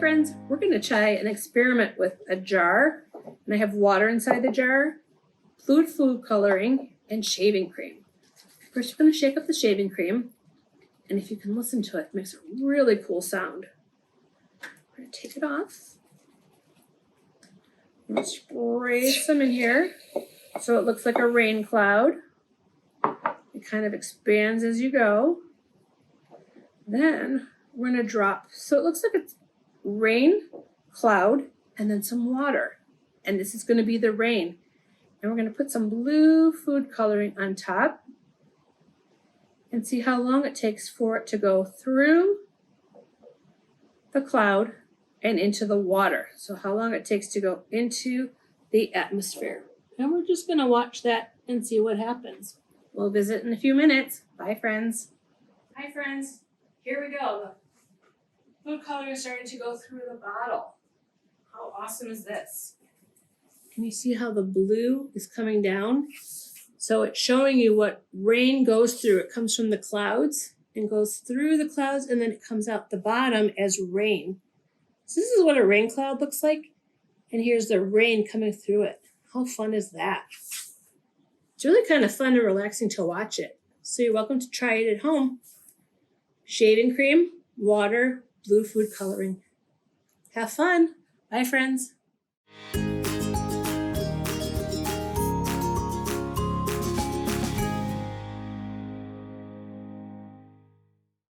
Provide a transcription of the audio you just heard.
friends, we're going to try an experiment with a jar, and I have water inside the jar, fluid food coloring, and shaving cream. First, we're going to shake up the shaving cream, and if you can listen to it, it makes a really cool sound. We're going to take it off. I'm going to spray some in here so it looks like a rain cloud. It kind of expands as you go. Then we're going to drop, so it looks like it's rain, cloud, and then some water. And this is going to be the rain. And we're going to put some blue food coloring on top and see how long it takes for it to go through the cloud and into the water. So how long it takes to go into the atmosphere. And we're just going to watch that and see what happens. We'll visit in a few minutes. Bye, friends. Hi, friends. Here we go. The food coloring is starting to go through the bottle. How awesome is this? Can you see how the blue is coming down? So it's showing you what rain goes through. It comes from the clouds and goes through the clouds, and then it comes out the bottom as rain. So this is what a rain cloud looks like. And here's the rain coming through it. How fun is that? It's really kind of fun and relaxing to watch it. So you're welcome to try it at home. Shaving cream, water, blue food coloring. Have fun. Bye, friends.